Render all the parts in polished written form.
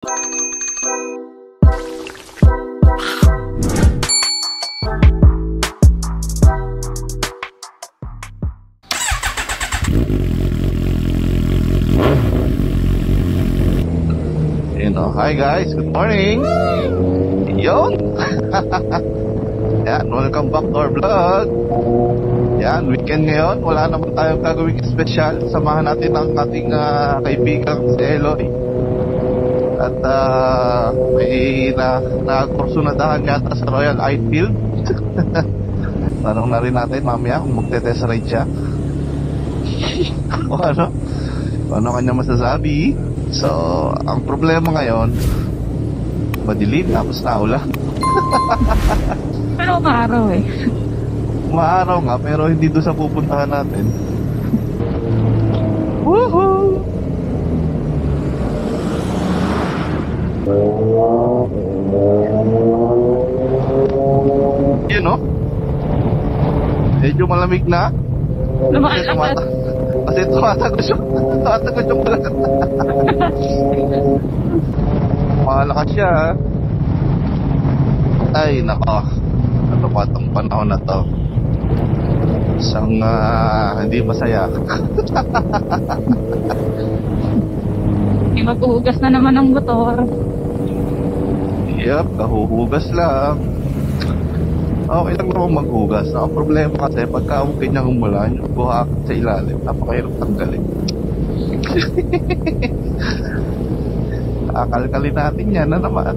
Hi guys, good morning. Yon. Yan, welcome back to our vlog. Yan, weekend ngayon. Wala naman tayong gagawing special. Samahan natin ang ating kaibigang si Eloy. At may nakursunadahan yata sa Royal Enfield. Tanong na rin natin mamaya kung magte-test ride siya. O ano kanya masasabi. So, ang problema ngayon, madilim tapos naulan. Pero umaaraw eh. Umaaraw nga, pero hindi doon sa pupuntahan natin. Woohoo! Yun o. Medyo malamig na. Lumakas. Kasi tumatagos yung balat. Malakas siya. Ay nako, ano pa itong panahon na to, isang hindi masaya. Maghuhugas na naman ang motor. Yep, kahuhugas lang. Okay lang naman maghugas. Ang problema kasi pagka ganyan umulan, yung buhak sa ilalim, napakahirap tanggalin. Akalkalin natin yan na naman.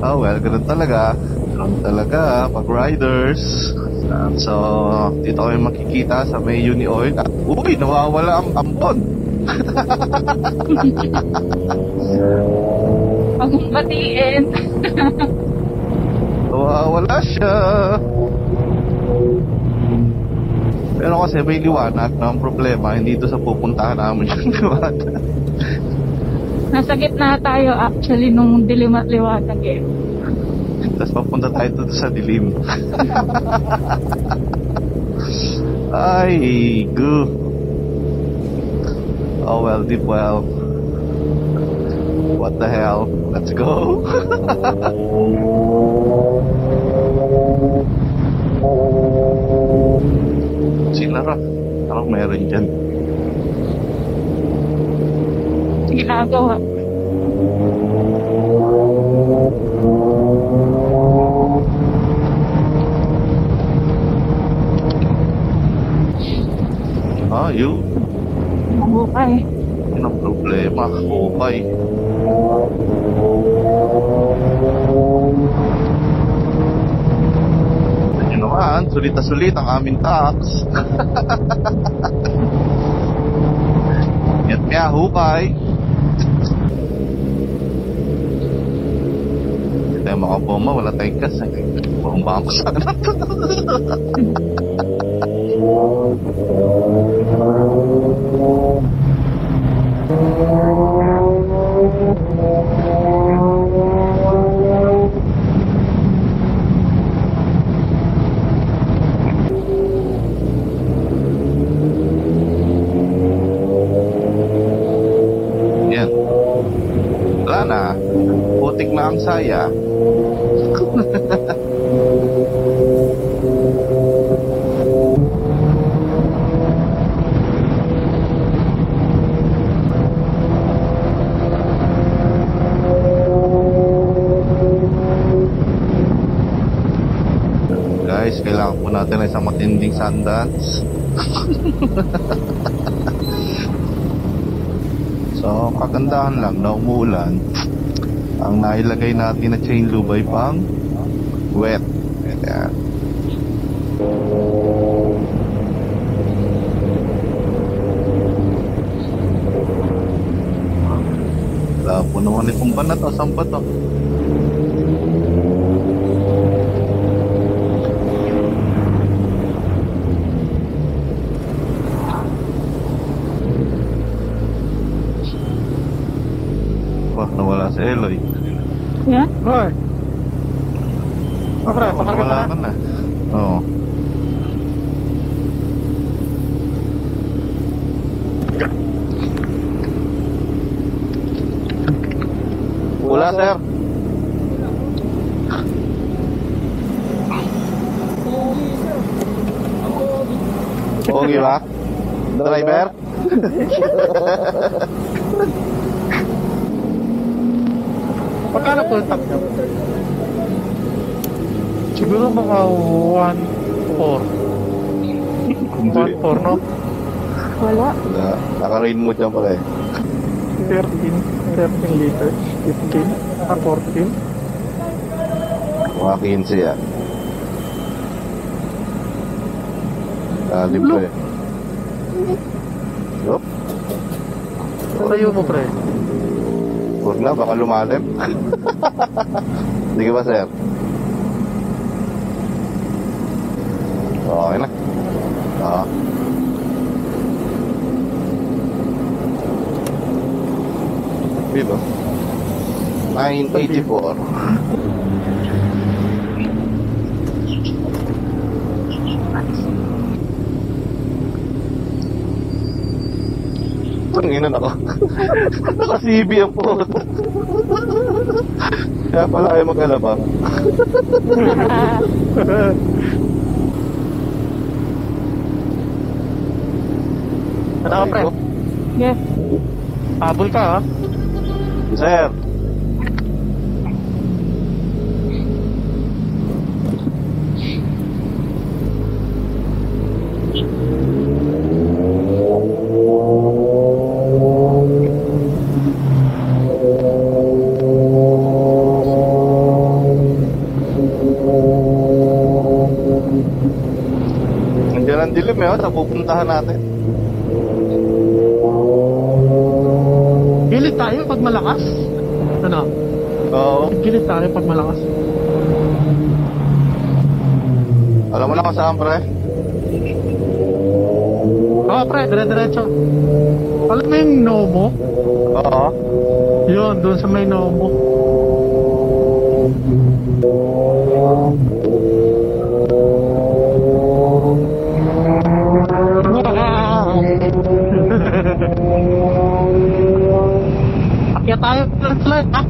Oh well, ganun talaga. Ganun talaga pag riders. So, dito kami makikita sa may Uni-Oil. At uy, nawawala ang ampon. Pag batiin. Nawawala siya. Pero kasi may liwanag na ang problema, hindi ito sa pupuntahan namin yung liwanag. Nasa gitna tayo actually nung dilim at liwanag eh. Tapos papunta tayo dito sa dilim. Ay, go. Oh well, deep well. What the hell? Let's go. Sinara. Parang meron dyan. Ginagawa. Yun. Bukay. Yun ang problema. Bukay. Yun naman, sulit na sulit ang aming tax. Yan kaya, hukay. Hindi tayo makaboma, wala tayong gas. Bomba ako sana. Yan. Wala na. Putik na ang saya. Guys, kailangan po natin ng isang matinding sundance. So, kagandahan lang na umuulan. Ang nailagay natin na chain lube ay pang wet. Ayan. Wala po naman itong banat. Saan ba ito? Nawala si Eloy. Yeah? Hoy. Okay, pakarga Wala ka na. Oo. Wala, sir. Pogi ba? Driver? Pagkano po yung tap nyo? Siguro mga 1.4. 1.4, no? Wala. Wala. Naka-rain mo dyan pala eh. 13 liters. 15. 14. Mga 15 yan. Libre. Yup. Tayo mo, pre. Huwag na, baka lumalim. Sige ba, sir? Okay na. Oo. Dito. 984. Tanginan ako. Naka-CB ang po. Kaya pala kayo mag-alabang. Ano ka, pre? Yes. Habol ka, ha? Sir. Nandiyan ang dilim eh, sa pupuntahan natin. Gilid tayo pag malakas. Ano? Oo. Gilid tayo pag malakas. Alam mo na kung saan, pre? Oo, pre. Dire-diretso. Alam mo yung Nomo? Oo. Yun, doon sa may Nomo. Akyat tayo ng slide, ha?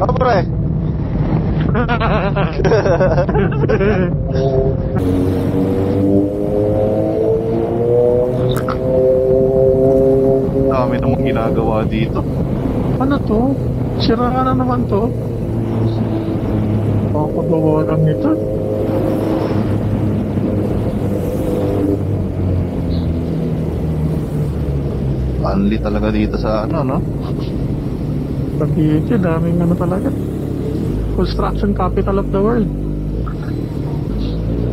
Oo, pre. Dami namang ginagawa dito. Ano to? Sira na naman to. Pakagawa lang nito. Manly talaga dito sa ano, no? Cavite, daming ano talaga. Construction capital of the world.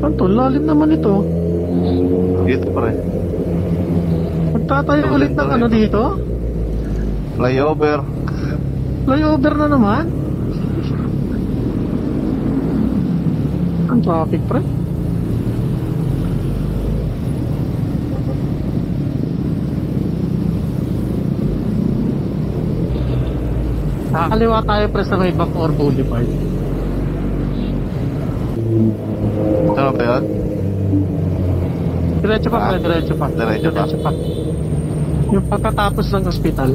Ano to? Lalim naman ito. Dito, pre. Magtatayo ulit ng ano dito? Flyover. Flyover na naman? Ang traffic, pre. Nakakaliwa tayo, pre, sa may Bacoor Boulevard. Tama ba yan? Diretso pa, pre, diretso pa. Diretso pa. Yung pagkatapos ng ospital.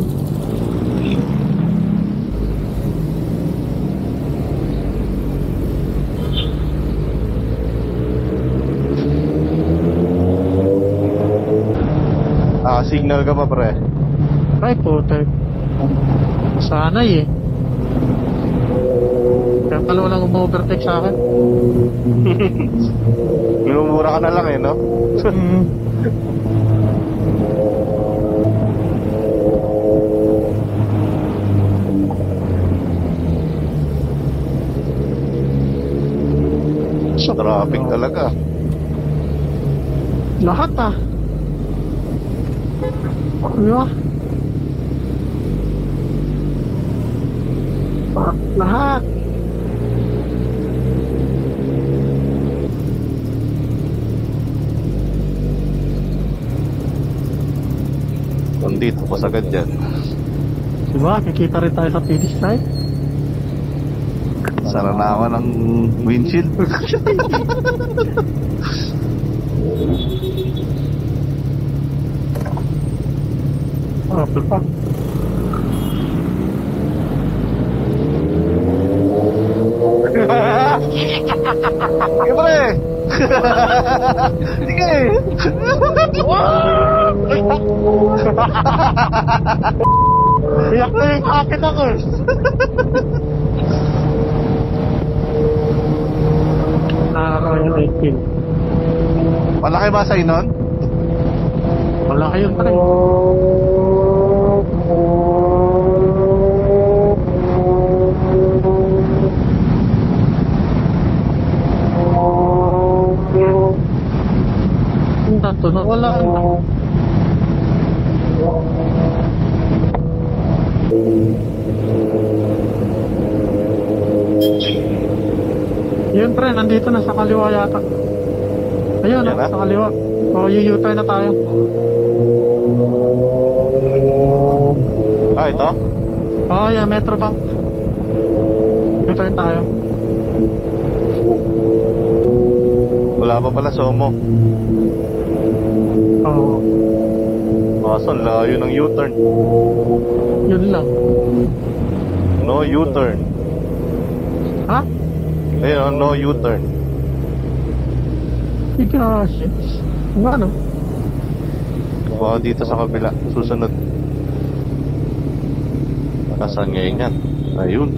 Signal ka pa, pre. Ay, putek. Sanay eh. Kaya pala walang umu-overtake sa akin. Lumumura ka na lang eh, no? Traffic talaga. Lahat ah. Ano? Lahat. Nandito pa sagad dyan. Diba? Kikita rin tayo sa finish line. Saranawan ng windshield. Apple pa. Sige pre! Sige! Iyak na yung akin ako eh. Nakakaroon yung 18. Malaki ba sa'yo nun? Wala kayong pre. Natunod. Wala. Yun pre, nandito na sa kaliwa yata. Ayun, Yan na? sa kaliwa. O, U-turn na tayo. Ah, ito? Oh, yeah, Metro Bank. U-turn tayo. Wala pa pala Somo. Oo, Kaso, layo ng U-turn. yun lang. No U-turn. Ha? Ayun, no U-turn. Gosh. Ano? Baka dito sa kabila. Susunod. Nasaan ngayon yan? Ayun.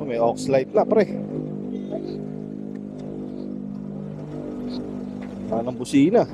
May aux light na, pre. Parang busina.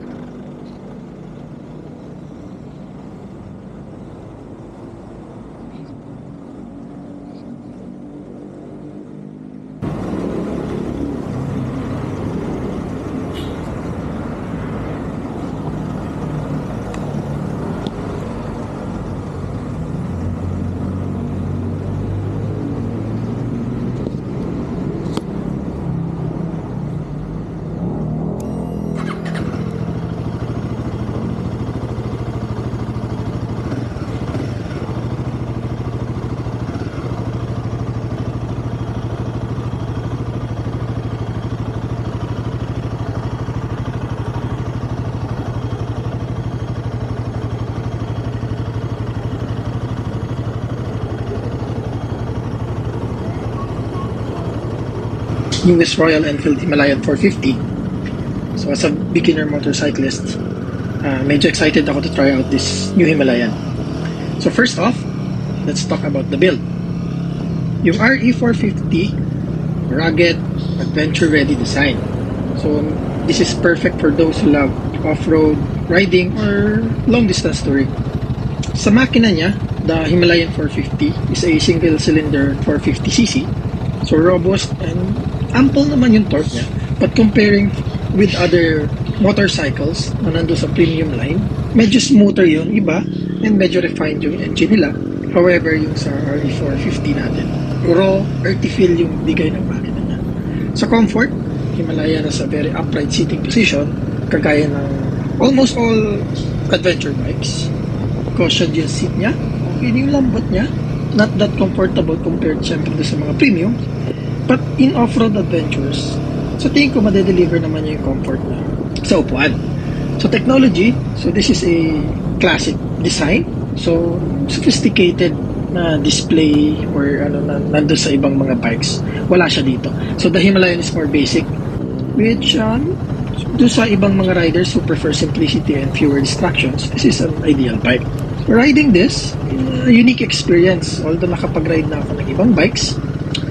US Royal Enfield Himalayan 450. So as a beginner motorcyclist, medyo excited ako to try out this new Himalayan. So first off, let's talk about the build. Yung RE450, rugged, adventure-ready design. So this is perfect for those who love off-road riding or long-distance touring. Sa makina niya, the Himalayan 450 is a single-cylinder 450cc. So robust and ample naman yung torque niya. But comparing with other motorcycles na nando sa premium line, medyo smoother yung iba and medyo refined yung engine nila. However, yung sa RE450 natin, raw, earthy feel yung bigay ng makina niya. Sa comfort, Himalaya na sa very upright seating position, kagaya ng almost all adventure bikes. Cushioned yung seat niya, okay yung lambot niya, not that comfortable compared syempre sa mga premium. But in off-road adventures, so tingin ko madedeliver naman niya yung comfort na sa upuan. So technology, so this is a classic design. So sophisticated na display or ano na nandun sa ibang mga bikes. Wala siya dito. So the Himalayan is more basic, which do sa ibang mga riders who prefer simplicity and fewer distractions, this is an ideal bike. Riding this, a unique experience. Although nakapag-ride na ako ng ibang bikes,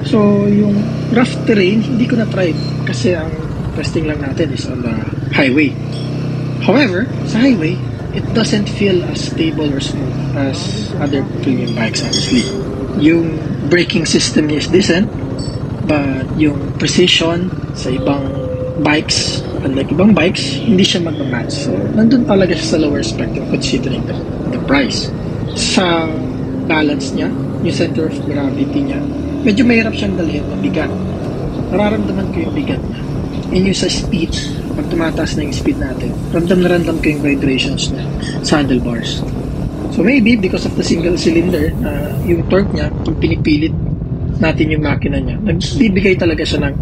so yung rough terrain, hindi ko na-try kasi ang testing lang natin is on the highway. However, sa highway, it doesn't feel as stable or smooth as other premium bikes, honestly. Yung braking system niya is decent, but yung precision sa ibang bikes, unlike ibang bikes, hindi siya mag-match. So, nandun talaga siya sa lower spectrum considering the price. Sa balance niya, yung center of gravity niya, medyo mahirap siyang dalhin, mabigat. Nararamdaman ko yung bigat niya. And yung sa speed, pag tumataas na yung speed natin, ramdam na ramdam ko yung vibrations niya sa handlebars. So maybe because of the single cylinder, yung torque niya, pag pinipilit natin yung makina niya, nagbibigay talaga siya ng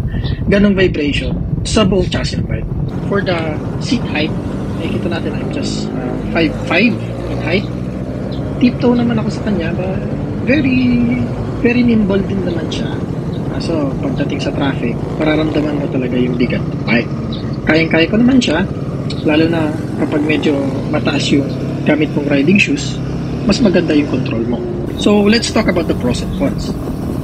ganong vibration sa buong chassis ng bike. For the seat height, nakikita natin I'm just 5'5" in height. Tiptoe naman ako sa kanya, but very nimble din naman siya. So, pagdating sa traffic, mararamdaman mo talaga yung bigat ng bike. Kayang-kaya ko naman siya, lalo na kapag medyo mataas yung gamit mong riding shoes, mas maganda yung control mo. So, let's talk about the pros and cons.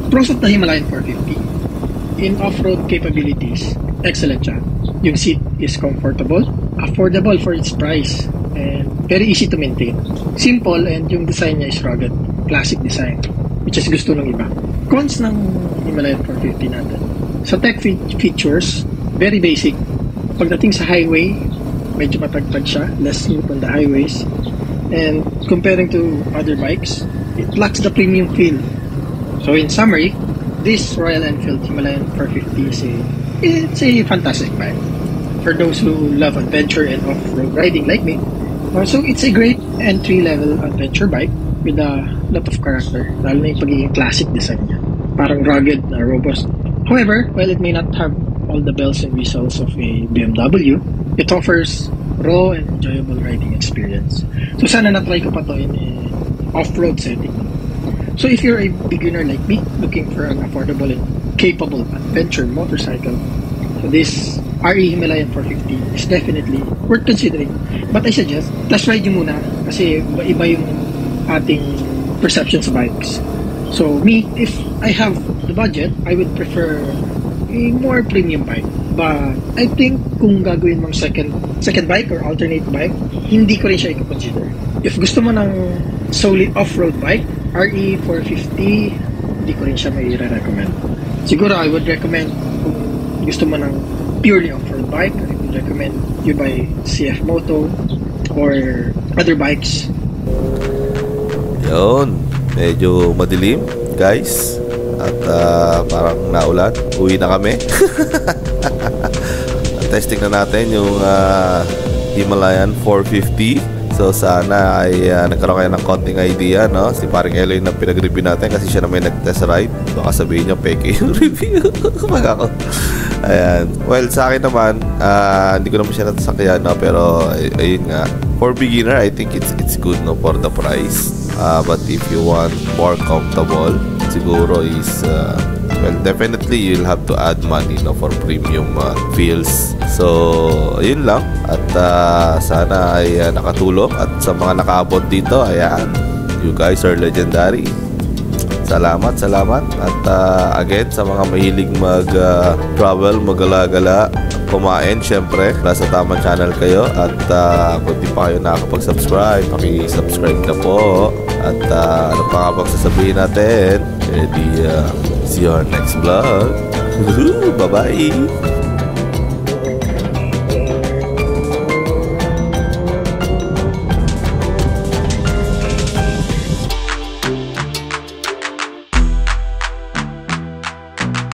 Pros of the Himalayan 450. In off-road capabilities, excellent siya. Yung seat is comfortable, affordable for its price, and very easy to maintain. Simple, and yung design niya is rugged. Classic design, which is gusto ng iba. Cons ng Himalayan 450 natin. Sa tech features, very basic. Pagdating sa highway, medyo matagtag siya, less smooth on the highways. And comparing to other bikes, it lacks the premium feel. So in summary, this Royal Enfield Himalayan 450 it's a fantastic bike for those who love adventure and off-road riding like me. So it's a great entry-level adventure bike with a lot of character, lalo na yung pagiging classic design niya. Parang rugged na robust. However, while it may not have all the bells and whistles of a BMW, it offers raw and enjoyable riding experience. So sana na-try ko pa to in an off-road setting. So if you're a beginner like me, looking for an affordable and capable adventure motorcycle, so this RE Himalayan 450 is definitely worth considering. But I suggest, test ride nyo muna kasi iba yung ating perception sa bikes. So me, if I have the budget, I would prefer a more premium bike. But I think kung gagawin mong second bike or alternate bike, hindi ko rin siya i-consider. If gusto mo ng solid off-road bike, RE 450, hindi ko rin siya may recommend. Siguro I would recommend kung gusto mo ng purely off-road bike, I would recommend you buy CF Moto or other bikes. Yun, medyo madilim guys at parang naulan, uwi na kami. Testing na natin yung Himalayan 450. So sana ay nagkaroon kayo ng konting idea, no? Si paring Eloy na pinag-review natin kasi siya na may nag-test ride. Baka sabihin niya peke yung review. Mag ako. Ayan. Well, sa akin naman, hindi ko naman siya natasakyan, no? Pero ayun nga, for beginner, I think it's good, no, for the price. But if you want more comfortable, siguro is well, definitely you'll have to add money, no, for premium feels. So ayun lang. At sana ay nakatulong. At sa mga nakaabot dito, ayan, you guys are legendary. Salamat. At again, sa mga mahilig mag-travel, magala-gala, kumain, syempre, nasa tamang channel kayo. At kung di pa kayo nakakapag-subscribe, paki-subscribe na po. At ano pa nga bang sasabihin natin? See you on next vlog. Bye-bye!